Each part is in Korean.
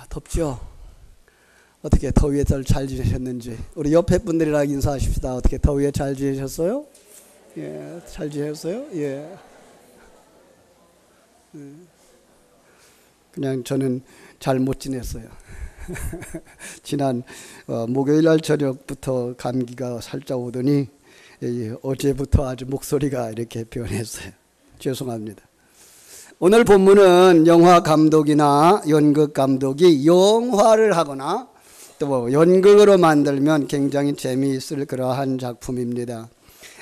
덥죠? 어떻게 더위에 잘 지내셨는지 우리 옆에 분들이랑 인사하십시다. 어떻게 더위에 잘 지내셨어요? 예, 잘 지내셨어요? 예. 그냥 저는 잘 못 지냈어요. 지난 목요일 날 저녁부터 감기가 살짝 오더니 어제부터 아주 목소리가 이렇게 변했어요. 죄송합니다. 오늘 본문은 영화 감독이나 연극 감독이 영화를 하거나 또 연극으로 만들면 굉장히 재미있을 그러한 작품입니다.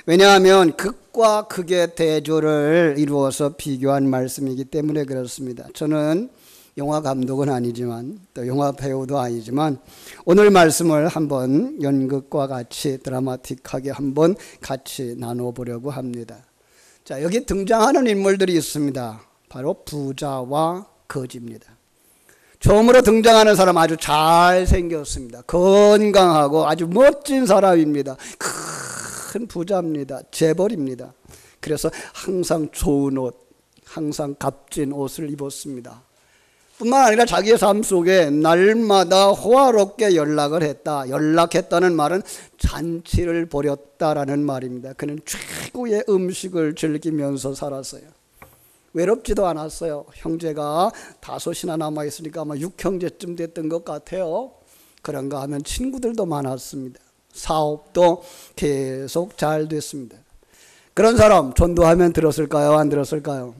왜냐하면 극과 극의 대조를 이루어서 비교한 말씀이기 때문에 그렇습니다. 저는 영화 감독은 아니지만 또 영화 배우도 아니지만 오늘 말씀을 한번 연극과 같이 드라마틱하게 한번 같이 나눠보려고 합니다. 자, 여기 등장하는 인물들이 있습니다. 바로 부자와 거지입니다. 처음으로 등장하는 사람 아주 잘생겼습니다. 건강하고 아주 멋진 사람입니다. 큰 부자입니다. 재벌입니다. 그래서 항상 좋은 옷, 항상 값진 옷을 입었습니다. 뿐만 아니라 자기의 삶 속에 날마다 호화롭게 연락을 했다. 연락했다는 말은 잔치를 벌였다라는 말입니다. 그는 최고의 음식을 즐기면서 살았어요. 외롭지도 않았어요. 형제가 5이나 남아있으니까 아마 6형제쯤 됐던 것 같아요. 그런가 하면 친구들도 많았습니다. 사업도 계속 잘 됐습니다. 그런 사람 전도하면 들었을까요? 안 들었을까요?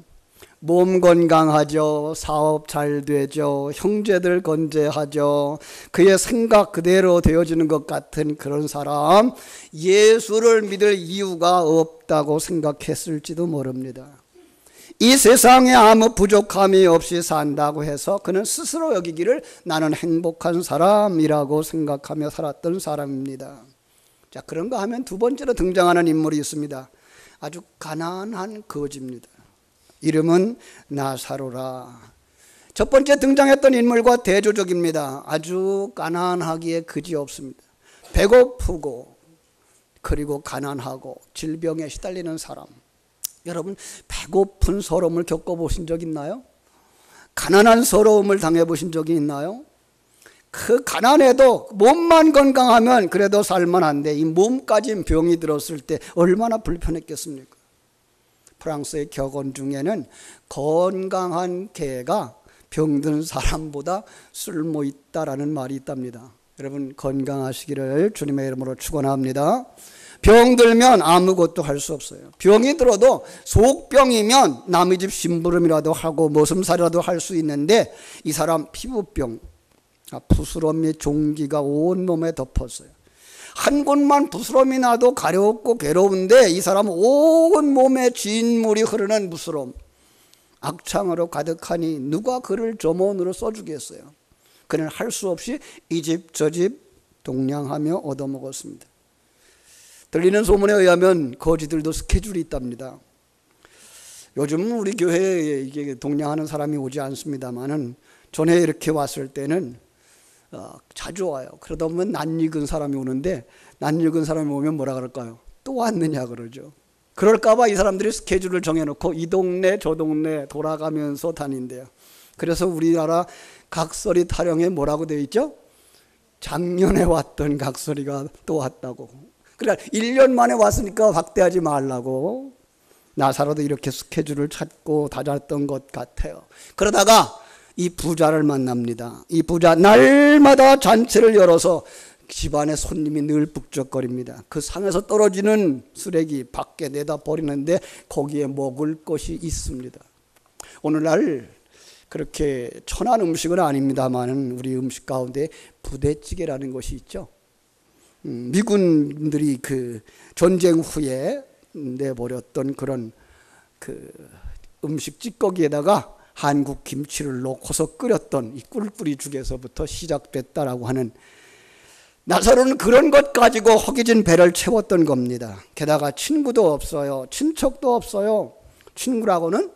몸 건강하죠. 사업 잘 되죠. 형제들 건재하죠. 그의 생각 그대로 되어지는 것 같은 그런 사람, 예수를 믿을 이유가 없다고 생각했을지도 모릅니다. 이 세상에 아무 부족함이 없이 산다고 해서 그는 스스로 여기기를 나는 행복한 사람이라고 생각하며 살았던 사람입니다. 자, 그런가 하면 두 번째로 등장하는 인물이 있습니다. 아주 가난한 거지입니다. 이름은 나사로라. 첫 번째 등장했던 인물과 대조적입니다. 아주 가난하기에 그지없습니다. 배고프고 그리고 가난하고 질병에 시달리는 사람. 여러분, 배고픈 서러움을 겪어보신 적 있나요? 가난한 서러움을 당해보신 적이 있나요? 그 가난해도 몸만 건강하면 그래도 살만한데 이 몸까지 병이 들었을 때 얼마나 불편했겠습니까? 프랑스의 격언 중에는 건강한 개가 병든 사람보다 쓸모있다라는 말이 있답니다. 여러분, 건강하시기를 주님의 이름으로 축원합니다. 병들면 아무것도 할 수 없어요. 병이 들어도 속병이면 남의 집 심부름이라도 하고 머슴살이라도 할 수 있는데 이 사람 피부병, 부스럼이 종기가 온 몸에 덮었어요. 한 곳만 부스럼이 나도 가렵고 괴로운데 이 사람은 온 몸에 진물이 흐르는 부스럼, 악창으로 가득하니 누가 그를 점원으로 써주겠어요. 그는 할 수 없이 이 집 저 집 동냥하며 얻어먹었습니다. 들리는 소문에 의하면 거지들도 스케줄이 있답니다. 요즘 우리 교회에 이게 동냥하는 사람이 오지 않습니다만은 전에 이렇게 왔을 때는 자주 와요. 그러다 보면 낯익은 사람이 오는데 낯익은 사람이 오면 뭐라 그럴까요? 또 왔느냐 그러죠. 그럴까봐 이 사람들이 스케줄을 정해놓고 이 동네 저 동네 돌아가면서 다닌대요. 그래서 우리나라 각설이 타령에 뭐라고 되어 있죠? 작년에 왔던 각설이가 또 왔다고. 그러니까 1년 만에 왔으니까 확대하지 말라고. 나사로도 이렇게 스케줄을 찾고 다녔던 것 같아요. 그러다가 이 부자를 만납니다. 이 부자 날마다 잔치를 열어서 집안에 손님이 늘 북적거립니다. 그 상에서 떨어지는 쓰레기 밖에 내다 버리는데 거기에 먹을 것이 있습니다. 오늘날 그렇게 천한 음식은 아닙니다만 우리 음식 가운데 부대찌개라는 것이 있죠. 미군들이 그 전쟁 후에 내버렸던 그런 그 음식 찌꺼기에다가 한국 김치를 넣고서 끓였던 이 꿀꿀이 죽에서부터 시작됐다라고 하는, 나사로는 그런 것 가지고 허기진 배를 채웠던 겁니다. 게다가 친구도 없어요. 친척도 없어요. 친구라고는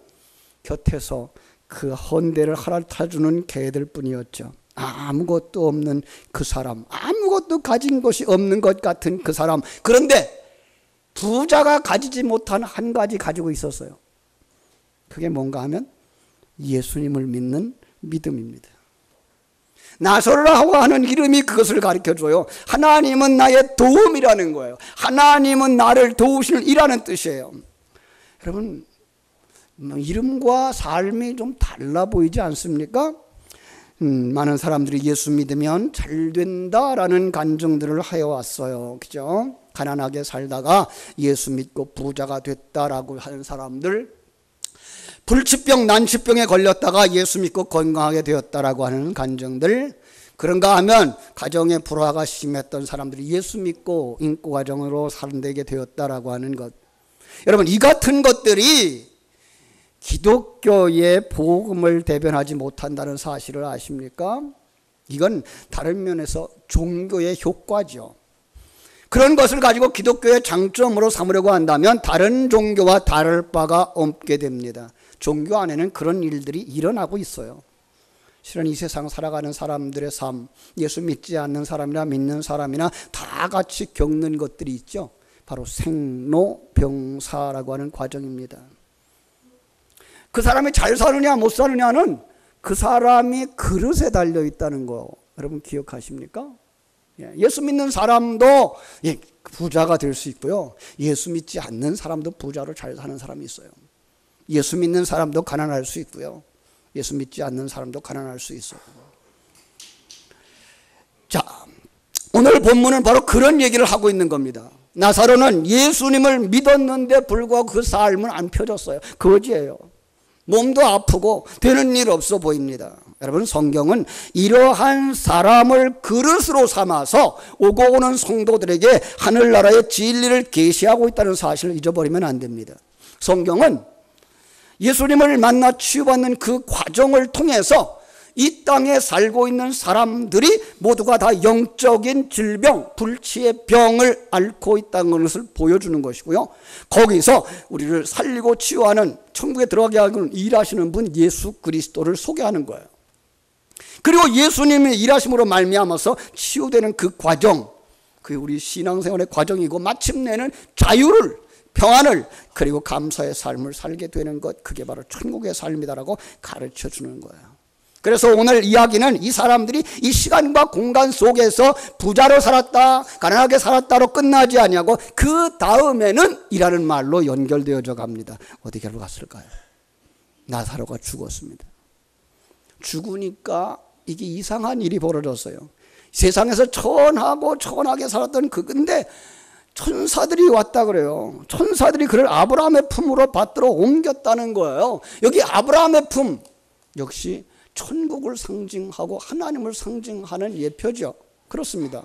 곁에서 그 헌대를 할아타주는 개들 뿐이었죠. 아무것도 없는 그 사람, 아무것도 가진 것이 없는 것 같은 그 사람. 그런데 부자가 가지지 못한 한 가지 가지고 있었어요. 그게 뭔가 하면 예수님을 믿는 믿음입니다. 나서라고 하는 이름이 그것을 가르쳐줘요. 하나님은 나의 도움이라는 거예요. 하나님은 나를 도우시는 이라는 뜻이에요. 여러분, 이름과 삶이 좀 달라 보이지 않습니까? 많은 사람들이 예수 믿으면 잘 된다라는 간증들을 하여왔어요. 그죠? 가난하게 살다가 예수 믿고 부자가 됐다라고 하는 사람들, 불치병, 난치병에 걸렸다가 예수 믿고 건강하게 되었다라고 하는 간증들, 그런가 하면 가정의 불화가 심했던 사람들이 예수 믿고 인구가정으로 살게 되었다라고 하는 것. 여러분, 이 같은 것들이 기독교의 복음을 대변하지 못한다는 사실을 아십니까? 이건 다른 면에서 종교의 효과죠. 그런 것을 가지고 기독교의 장점으로 삼으려고 한다면 다른 종교와 다를 바가 없게 됩니다. 종교 안에는 그런 일들이 일어나고 있어요. 실은 이 세상 살아가는 사람들의 삶, 예수 믿지 않는 사람이나 믿는 사람이나 다 같이 겪는 것들이 있죠. 바로 생로병사라고 하는 과정입니다. 그 사람이 잘 사느냐 못 사느냐는 그 사람이 그릇에 달려 있다는 거 여러분 기억하십니까? 예수 믿는 사람도 부자가 될 수 있고요. 예수 믿지 않는 사람도 부자로 잘 사는 사람이 있어요. 예수 믿는 사람도 가난할 수 있고요. 예수 믿지 않는 사람도 가난할 수 있어요. 자, 오늘 본문은 바로 그런 얘기를 하고 있는 겁니다. 나사로는 예수님을 믿었는데 불구하고 그 삶은 안 펴졌어요. 거지예요. 몸도 아프고 되는 일 없어 보입니다. 여러분, 성경은 이러한 사람을 그릇으로 삼아서 오고 오는 성도들에게 하늘나라의 진리를 계시하고 있다는 사실을 잊어버리면 안 됩니다. 성경은 예수님을 만나 치유받는 그 과정을 통해서 이 땅에 살고 있는 사람들이 모두가 다 영적인 질병, 불치의 병을 앓고 있다는 것을 보여주는 것이고요. 거기서 우리를 살리고 치유하는, 천국에 들어가게 하는 일하시는 분 예수 그리스도를 소개하는 거예요. 그리고 예수님의 일하심으로 말미암아서 치유되는 그 과정, 그게 우리 신앙생활의 과정이고 마침내는 자유를, 평안을, 그리고 감사의 삶을 살게 되는 것, 그게 바로 천국의 삶이다라고 가르쳐 주는 거예요. 그래서 오늘 이야기는 이 사람들이 이 시간과 공간 속에서 부자로 살았다, 가난하게 살았다로 끝나지 아니하고 그 다음에는 이라는 말로 연결되어져 갑니다. 어디로 갔을까요? 나사로가 죽었습니다. 죽으니까 이게 이상한 일이 벌어졌어요. 세상에서 천하고 천하게 살았던 근데 천사들이 왔다 그래요. 천사들이 그를 아브라함의 품으로 받들어 옮겼다는 거예요. 여기 아브라함의 품, 역시 천국을 상징하고 하나님을 상징하는 예표죠. 그렇습니다.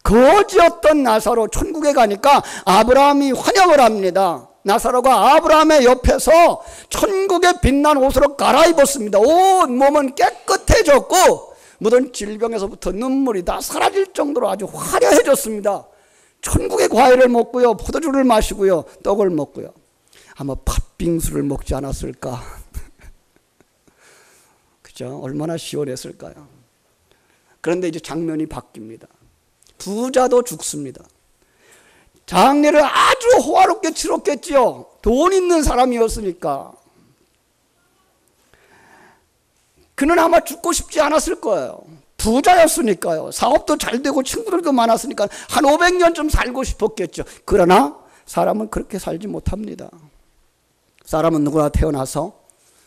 거지였던 나사로 천국에 가니까 아브라함이 환영을 합니다. 나사로가 아브라함의 옆에서 천국의 빛난 옷으로 갈아입었습니다. 온 몸은 깨끗해졌고 묻은 질병에서부터 눈물이 다 사라질 정도로 아주 화려해졌습니다. 천국의 과일을 먹고요, 포도주를 마시고요, 떡을 먹고요. 아마 팥빙수를 먹지 않았을까. 그죠? 얼마나 시원했을까요? 그런데 이제 장면이 바뀝니다. 부자도 죽습니다. 장례를 아주 호화롭게 치렀겠지요. 돈 있는 사람이었으니까. 그는 아마 죽고 싶지 않았을 거예요. 부자였으니까요. 사업도 잘 되고 친구들도 많았으니까 한 500년쯤 살고 싶었겠죠. 그러나 사람은 그렇게 살지 못합니다. 사람은 누구나 태어나서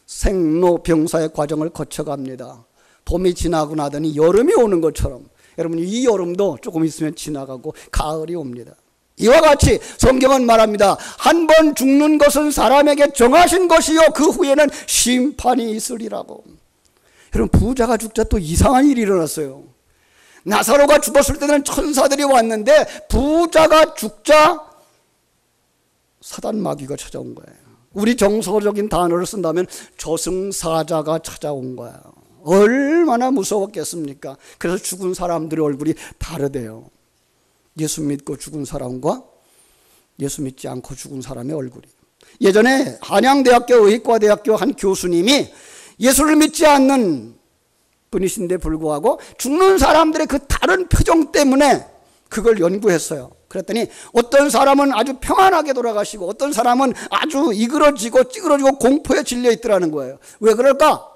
생로병사의 과정을 거쳐갑니다. 봄이 지나고 나더니 여름이 오는 것처럼 여러분, 이 여름도 조금 있으면 지나가고 가을이 옵니다. 이와 같이 성경은 말합니다. 한 번 죽는 것은 사람에게 정하신 것이요 그 후에는 심판이 있으리라고. 여러분, 부자가 죽자 또 이상한 일이 일어났어요. 나사로가 죽었을 때는 천사들이 왔는데 부자가 죽자 사단 마귀가 찾아온 거예요. 우리 정서적인 단어를 쓴다면 저승사자가 찾아온 거예요. 얼마나 무서웠겠습니까? 그래서 죽은 사람들의 얼굴이 다르대요. 예수 믿고 죽은 사람과 예수 믿지 않고 죽은 사람의 얼굴이. 예전에 한양대학교 의과대학교 한 교수님이 예수를 믿지 않는 분이신데 불구하고 죽는 사람들의 그 다른 표정 때문에 그걸 연구했어요. 그랬더니 어떤 사람은 아주 평안하게 돌아가시고 어떤 사람은 아주 이그러지고 찌그러지고 공포에 질려 있더라는 거예요. 왜 그럴까?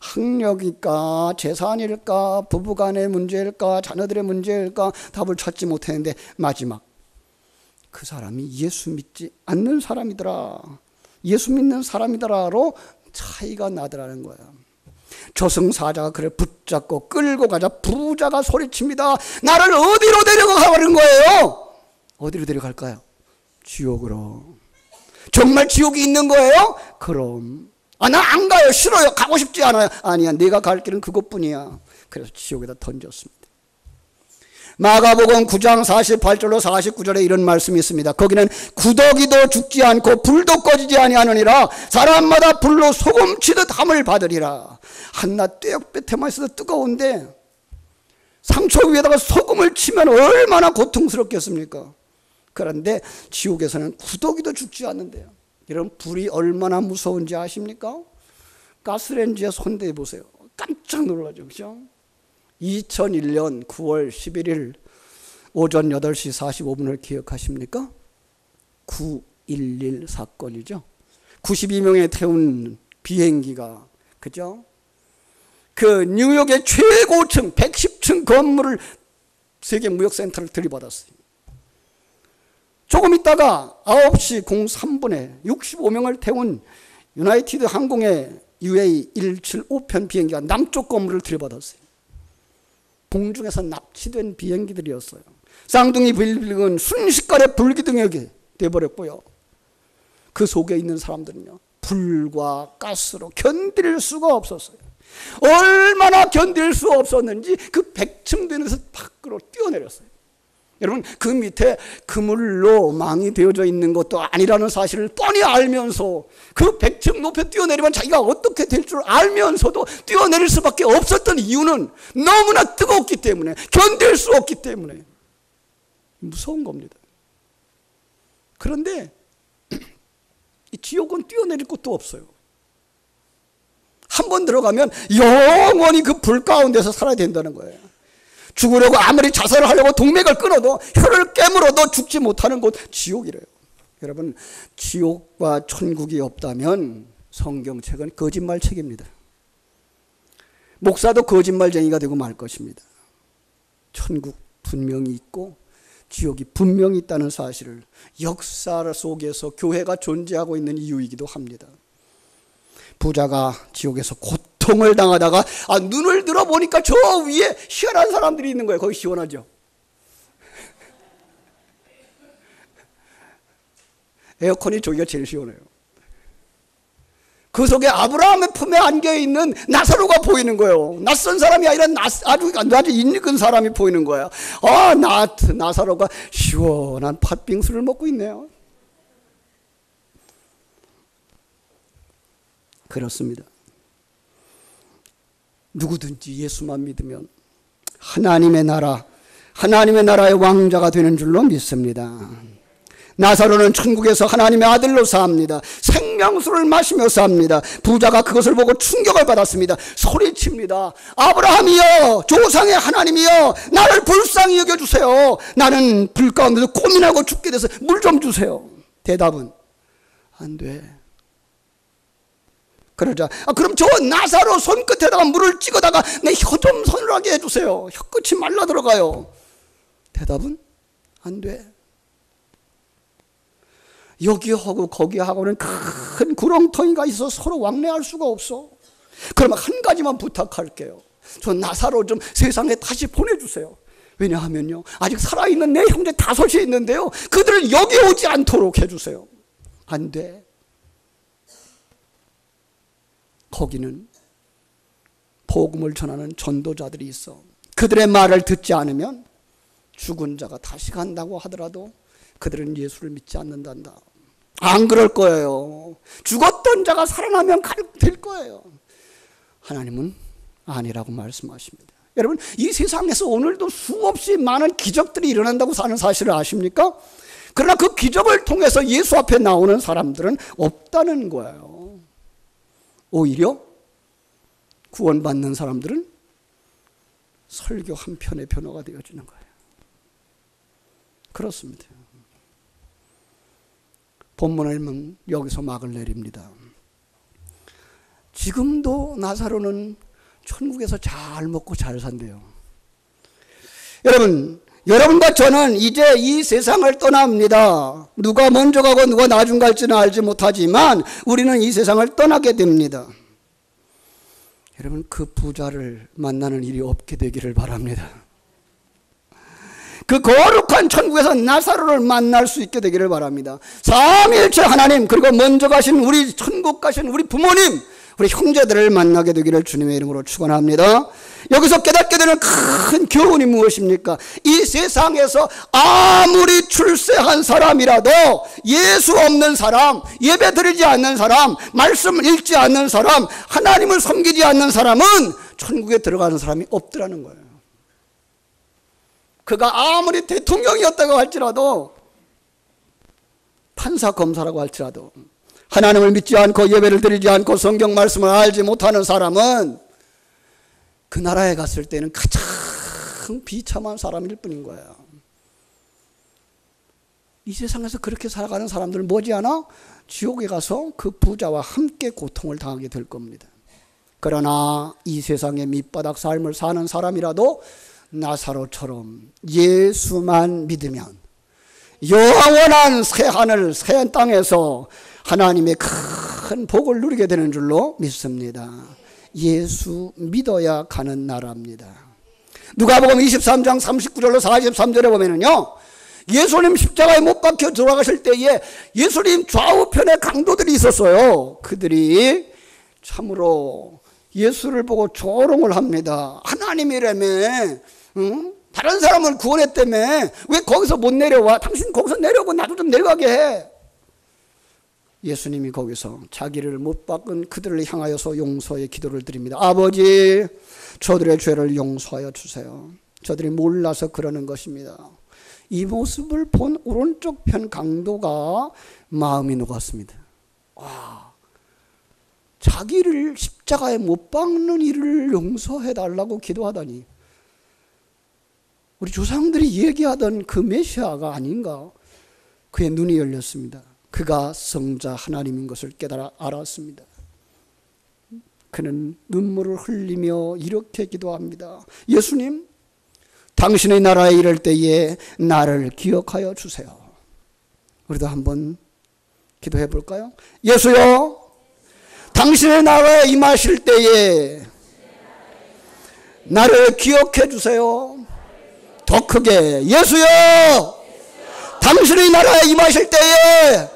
학력일까, 재산일까, 부부간의 문제일까, 자녀들의 문제일까 답을 찾지 못했는데 마지막 그 사람이 예수 믿지 않는 사람이더라, 예수 믿는 사람이더라로 차이가 나더라는 거야. 저승사자가 그를 붙잡고 끌고 가자 부자가 소리칩니다. 나를 어디로 데려가는 거예요? 어디로 데려갈까요? 지옥으로. 정말 지옥이 있는 거예요? 그럼 나 안 가요. 싫어요. 가고 싶지 않아요. 아니야, 내가 갈 길은 그것뿐이야. 그래서 지옥에다 던졌습니다. 마가복음 9장 48절로 49절에 이런 말씀이 있습니다. 거기는 구더기도 죽지 않고 불도 꺼지지 아니하느니라. 사람마다 불로 소금 치듯 함을 받으리라. 한낱 떼역볕에만 있어도 뜨거운데 상처 위에다가 소금을 치면 얼마나 고통스럽겠습니까? 그런데 지옥에서는 구더기도 죽지 않는데요. 이런 불이 얼마나 무서운지 아십니까? 가스레인지에 손대해 보세요. 깜짝 놀라죠. 그죠? 2001년 9월 11일 오전 8시 45분을 기억하십니까? 9.11 사건이죠. 92명에 태운 비행기가, 그죠? 그 뉴욕의 최고층 110층 건물을 세계무역센터를 들이받았어요. 조금 있다가 9시 03분에 65명을 태운 유나이티드 항공의 UA175편 비행기가 남쪽 건물을 들이받았어요. 공중에서 납치된 비행기들이었어요. 쌍둥이 빌딩은 순식간에 불기둥이 되어버렸고요. 그 속에 있는 사람들은요, 불과 가스로 견딜 수가 없었어요. 얼마나 견딜 수 없었는지 그 100층 되는 데서 밖으로 뛰어내렸어요. 여러분, 그 밑에 그물로 망이 되어져 있는 것도 아니라는 사실을 뻔히 알면서 그 100층 높이 뛰어내리면 자기가 어떻게 될 줄 알면서도 뛰어내릴 수밖에 없었던 이유는 너무나 뜨겁기 때문에, 견딜 수 없기 때문에. 무서운 겁니다. 그런데 이 지옥은 뛰어내릴 곳도 없어요. 한 번 들어가면 영원히 그 불 가운데서 살아야 된다는 거예요. 죽으려고 아무리 자살을 하려고 동맥을 끊어도, 혀를 깨물어도 죽지 못하는 곳, 지옥이래요. 여러분, 지옥과 천국이 없다면 성경책은 거짓말책입니다. 목사도 거짓말쟁이가 되고 말 것입니다. 천국 분명히 있고 지옥이 분명히 있다는 사실을 역사 속에서 교회가 존재하고 있는 이유이기도 합니다. 부자가 지옥에서 고통을 당하다가 눈을 들어보니까 저 위에 희한한 사람들이 있는 거예요. 거기 시원하죠? 에어컨이 저기가 제일 시원해요. 그 속에 아브라함의 품에 안겨있는 나사로가 보이는 거예요. 낯선 사람이 아니라 아주 인익은 사람이 보이는 거예요. 나사로가 시원한 팥빙수를 먹고 있네요. 그렇습니다. 누구든지 예수만 믿으면 하나님의 나라의 왕자가 되는 줄로 믿습니다. 나사로는 천국에서 하나님의 아들로 삽니다. 생명수를 마시며 삽니다. 부자가 그것을 보고 충격을 받았습니다. 소리칩니다. 아브라함이여, 조상의 하나님이여, 나를 불쌍히 여겨주세요. 나는 불 가운데서 고민하고 죽게 돼서 물 좀 주세요. 대답은 안 돼. 그러자 그럼 저 나사로 손끝에다가 물을 찍어다가 내 혀 좀 서늘하게 해주세요. 혀끝이 말라 들어가요. 대답은 안 돼. 여기하고 거기하고는 큰 구렁텅이가 있어 서로 왕래할 수가 없어. 그러면 한 가지만 부탁할게요. 저 나사로 좀 세상에 다시 보내주세요. 왜냐하면요, 아직 살아있는 내 형제 5이 있는데요, 그들을 여기 오지 않도록 해주세요. 안 돼. 거기는 복음을 전하는 전도자들이 있어. 그들의 말을 듣지 않으면 죽은 자가 다시 간다고 하더라도 그들은 예수를 믿지 않는단다. 안 그럴 거예요. 죽었던 자가 살아나면 될 거예요. 하나님은 아니라고 말씀하십니다. 여러분, 이 세상에서 오늘도 수없이 많은 기적들이 일어난다고 사는 사실을 아십니까? 그러나 그 기적을 통해서 예수 앞에 나오는 사람들은 없다는 거예요. 오히려 구원받는 사람들은 설교 한 편의 변호가 되어지는 거예요. 그렇습니다. 본문을 읽으면 여기서 막을 내립니다. 지금도 나사로는 천국에서 잘 먹고 잘 산대요. 여러분과 저는 이제 이 세상을 떠납니다. 누가 먼저 가고 누가 나중 갈지는 알지 못하지만 우리는 이 세상을 떠나게 됩니다. 여러분, 그 부자를 만나는 일이 없게 되기를 바랍니다. 그 거룩한 천국에서 나사로를 만날 수 있게 되기를 바랍니다. 삼위일체 하나님, 그리고 먼저 가신 우리 천국 가신 우리 부모님, 우리 형제들을 만나게 되기를 주님의 이름으로 축원합니다. 여기서 깨닫게 되는 큰 교훈이 무엇입니까? 이 세상에서 아무리 출세한 사람이라도 예수 없는 사람, 예배 드리지 않는 사람, 말씀을 읽지 않는 사람, 하나님을 섬기지 않는 사람은 천국에 들어가는 사람이 없더라는 거예요. 그가 아무리 대통령이었다고 할지라도, 판사 검사라고 할지라도, 하나님을 믿지 않고 예배를 드리지 않고 성경 말씀을 알지 못하는 사람은 그 나라에 갔을 때는 가장 비참한 사람일 뿐인 거예요. 이 세상에서 그렇게 살아가는 사람들 머지않아 지옥에 가서 그 부자와 함께 고통을 당하게 될 겁니다. 그러나 이 세상의 밑바닥 삶을 사는 사람이라도 나사로처럼 예수만 믿으면 영원한 새하늘 새 땅에서 하나님의 큰 복을 누리게 되는 줄로 믿습니다. 예수 믿어야 가는 나라입니다. 누가복음 23장 39절로 43절에 보면은요, 예수님 십자가에 못 박혀 돌아가실 때에 예수님 좌우편에 강도들이 있었어요. 그들이 참으로 예수를 보고 조롱을 합니다. 하나님이라며, 다른 사람을 구원했다며 왜 거기서 못 내려와? 당신 거기서 내려오고 나도 좀 내려가게 해. 예수님이 거기서 자기를 못 박은 그들을 향하여서 용서의 기도를 드립니다. 아버지, 저들의 죄를 용서하여 주세요. 저들이 몰라서 그러는 것입니다. 이 모습을 본 오른쪽 편 강도가 마음이 녹았습니다. 와, 자기를 십자가에 못 박는 일을 용서해 달라고 기도하다니, 우리 조상들이 얘기하던 그 메시아가 아닌가. 그의 눈이 열렸습니다. 그가 성자 하나님인 것을 깨달아 알았습니다. 그는 눈물을 흘리며 이렇게 기도합니다. 예수님, 당신의 나라에 이를 때에 나를 기억하여 주세요. 우리도 한번 기도해 볼까요? 예수여, 당신의 나라에 임하실 때에 나를 기억해 주세요. 더 크게, 예수여, 당신의 나라에 임하실 때에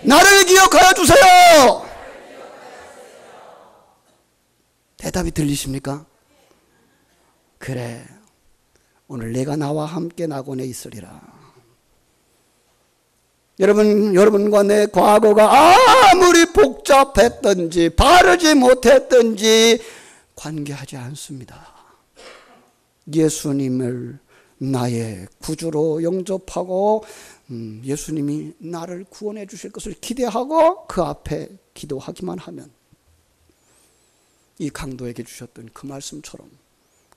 나를 기억하여 주세요. 대답이 들리십니까? 그래, 오늘 내가 나와 함께 낙원에 있으리라. 여러분과 내 과거가 아무리 복잡했든지 바르지 못했든지 관계하지 않습니다. 예수님을 나의 구주로 영접하고 예수님이 나를 구원해 주실 것을 기대하고 그 앞에 기도하기만 하면 이 강도에게 주셨던 그 말씀처럼,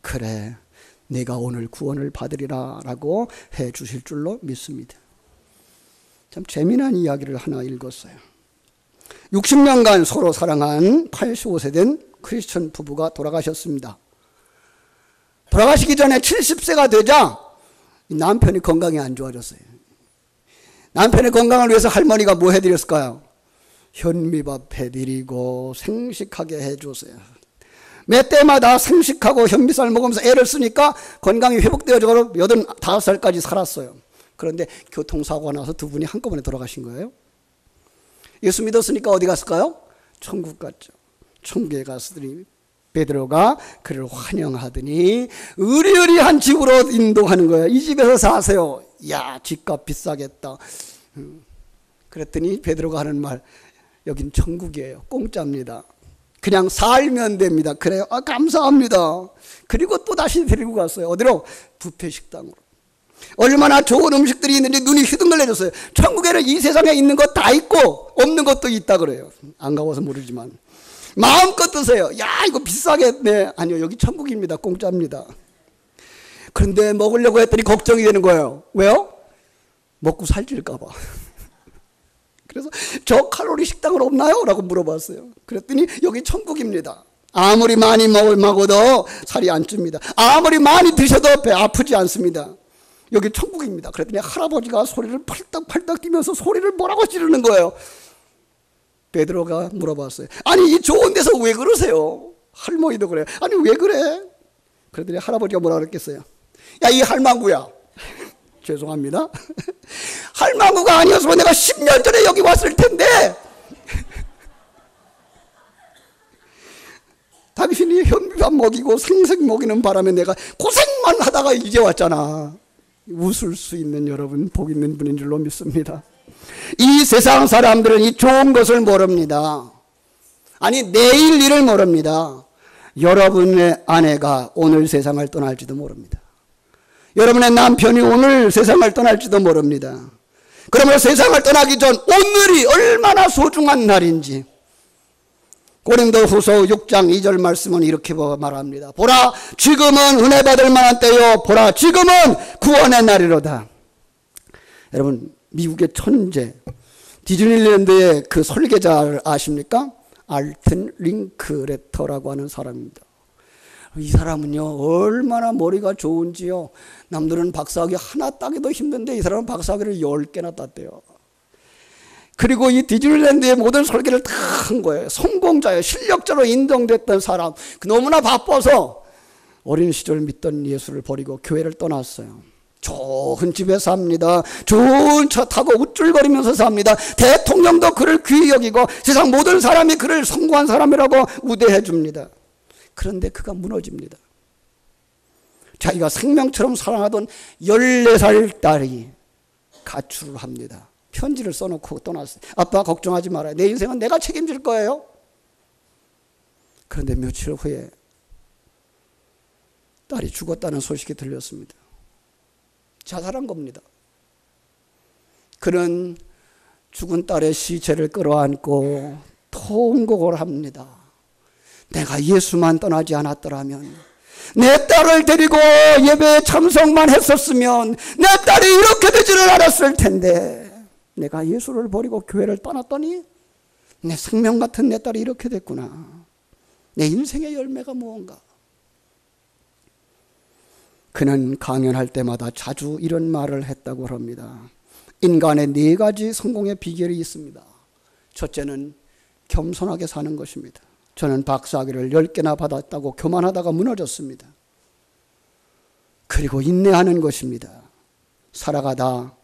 그래, 내가 오늘 구원을 받으리라 라고 해 주실 줄로 믿습니다. 참 재미난 이야기를 하나 읽었어요. 60년간 서로 사랑한 85세 된 크리스천 부부가 돌아가셨습니다. 돌아가시기 전에 70세가 되자 남편이 건강이 안 좋아졌어요. 남편의 건강을 위해서 할머니가 뭐 해드렸을까요? 현미밥 해드리고 생식하게 해줬어요. 매 때마다 생식하고 현미쌀 먹으면서 애를 쓰니까 건강이 회복되어지고 85살까지 살았어요. 그런데 교통사고가 나서 두 분이 한꺼번에 돌아가신 거예요. 예수 믿었으니까 어디 갔을까요? 천국 갔죠. 천국에 갔으니 베드로가 그를 환영하더니 의리의리한 집으로 인도하는 거예요. 이 집에서 사세요. 야, 집값 비싸겠다. 그랬더니 베드로가 하는 말, 여긴 천국이에요. 공짜입니다. 그냥 살면 됩니다. 그래요? 아, 감사합니다. 그리고 또 다시 데리고 갔어요. 어디로? 뷔페 식당으로. 얼마나 좋은 음식들이 있는지 눈이 휘둥글레졌어요. 천국에는 이 세상에 있는 것 다 있고 없는 것도 있다 그래요. 안 가봐서 모르지만 마음껏 드세요. 야, 이거 비싸겠네. 아니요, 여기 천국입니다. 공짜입니다. 그런데 먹으려고 했더니 걱정이 되는 거예요. 왜요? 먹고 살찔까 봐. 그래서 저칼로리 식당은 없나요? 라고 물어봤어요. 그랬더니 여기 천국입니다. 아무리 많이 먹어도 살이 안 찝니다. 아무리 많이 드셔도 배 아프지 않습니다. 여기 천국입니다. 그랬더니 할아버지가 소리를 팔딱팔딱 뛰면서 소리를 뭐라고 지르는 거예요. 베드로가 물어봤어요. 아니 이 좋은 데서 왜 그러세요? 할머니도 그래요. 아니 왜 그래? 그랬더니 할아버지가 뭐라 그랬겠어요? 야 이 할망구야. 죄송합니다. 할망구가 아니었으면 내가 10년 전에 여기 왔을 텐데 당신이 현미밥 먹이고 생색 먹이는 바람에 내가 고생만 하다가 이제 왔잖아. 웃을 수 있는 여러분 복 있는 분인 줄로 믿습니다. 이 세상 사람들은 이 좋은 것을 모릅니다. 아니 내일 일을 모릅니다. 여러분의 아내가 오늘 세상을 떠날지도 모릅니다. 여러분의 남편이 오늘 세상을 떠날지도 모릅니다. 그러므로 세상을 떠나기 전 오늘이 얼마나 소중한 날인지 고린도후서 6장 2절 말씀은 이렇게 말합니다. 보라 지금은 은혜 받을 만한 때요 보라 지금은 구원의 날이로다. 여러분 미국의 천재 디즈니랜드의 그 설계자를 아십니까? 알튼 링크레터라고 하는 사람입니다. 이 사람은요 얼마나 머리가 좋은지요. 남들은 박사학위 하나 따기도 힘든데 이 사람은 박사학위를 10개나 땄대요. 그리고 이 디즈니랜드의 모든 설계를 다 한 거예요. 성공자예요. 실력자로 인정됐던 사람. 너무나 바빠서 어린 시절 믿던 예수를 버리고 교회를 떠났어요. 좋은 집에 삽니다. 좋은 차 타고 우쭐거리면서 삽니다. 대통령도 그를 귀히 여기고 세상 모든 사람이 그를 성공한 사람이라고 우대해 줍니다. 그런데 그가 무너집니다. 자기가 생명처럼 사랑하던 14살 딸이 가출을 합니다. 편지를 써놓고 떠났어요. 아빠 걱정하지 말아요. 내 인생은 내가 책임질 거예요. 그런데 며칠 후에 딸이 죽었다는 소식이 들렸습니다. 자살한 겁니다. 그는 죽은 딸의 시체를 끌어안고 통곡을 합니다. 내가 예수만 떠나지 않았더라면, 내 딸을 데리고 예배에 참석만 했었으면 내 딸이 이렇게 되지를 않았을 텐데 내가 예수를 버리고 교회를 떠났더니 내 생명 같은 내 딸이 이렇게 됐구나. 내 인생의 열매가 무언가. 그는 강연할 때마다 자주 이런 말을 했다고 합니다. 인간의 4가지 성공의 비결이 있습니다. 첫째는 겸손하게 사는 것입니다. 저는 박사학위를 10개나 받았다고 교만하다가 무너졌습니다. 그리고 인내하는 것입니다. 살아가다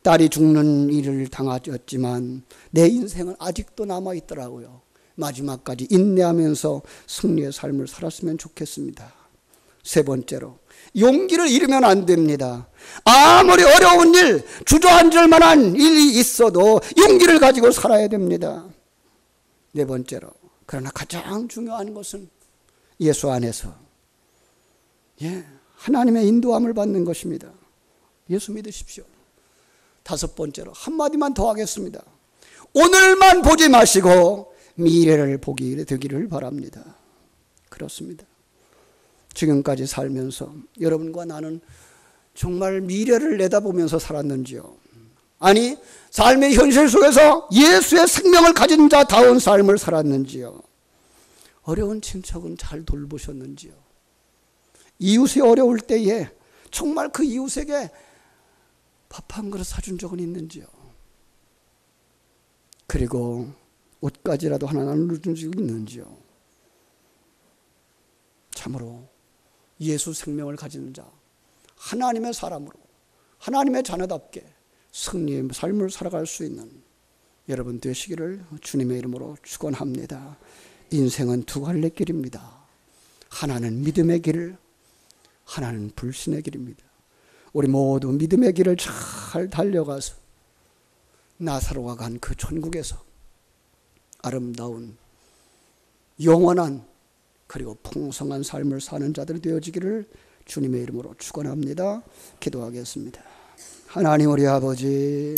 딸이 죽는 일을 당하였지만 내 인생은 아직도 남아있더라고요. 마지막까지 인내하면서 승리의 삶을 살았으면 좋겠습니다. 세 번째로 용기를 잃으면 안 됩니다. 아무리 어려운 일, 주저앉을 만한 일이 있어도 용기를 가지고 살아야 됩니다. 네 번째로, 그러나 가장 중요한 것은 예수 안에서 하나님의 인도함을 받는 것입니다. 예수 믿으십시오. 다섯 번째로 한마디만 더 하겠습니다. 오늘만 보지 마시고 미래를 보게 되기를 바랍니다. 그렇습니다. 지금까지 살면서 여러분과 나는 정말 미래를 내다보면서 살았는지요? 아니, 삶의 현실 속에서 예수의 생명을 가진 자다운 삶을 살았는지요? 어려운 친척은 잘 돌보셨는지요? 이웃이 어려울 때에 정말 그 이웃에게 밥 한 그릇 사준 적은 있는지요? 그리고 옷가지라도 하나 나눠준 적이 있는지요? 참으로 예수 생명을 가진 자, 하나님의 사람으로, 하나님의 자녀답게 승리의 삶을 살아갈 수 있는 여러분 되시기를 주님의 이름으로 축원합니다. 인생은 두 갈래 길입니다. 하나는 믿음의 길, 하나는 불신의 길입니다. 우리 모두 믿음의 길을 잘 달려가서 나사로가 간 그 천국에서 아름다운 영원한 그리고 풍성한 삶을 사는 자들이 되어지기를 주님의 이름으로 축원합니다. 기도하겠습니다. 하나님 우리 아버지,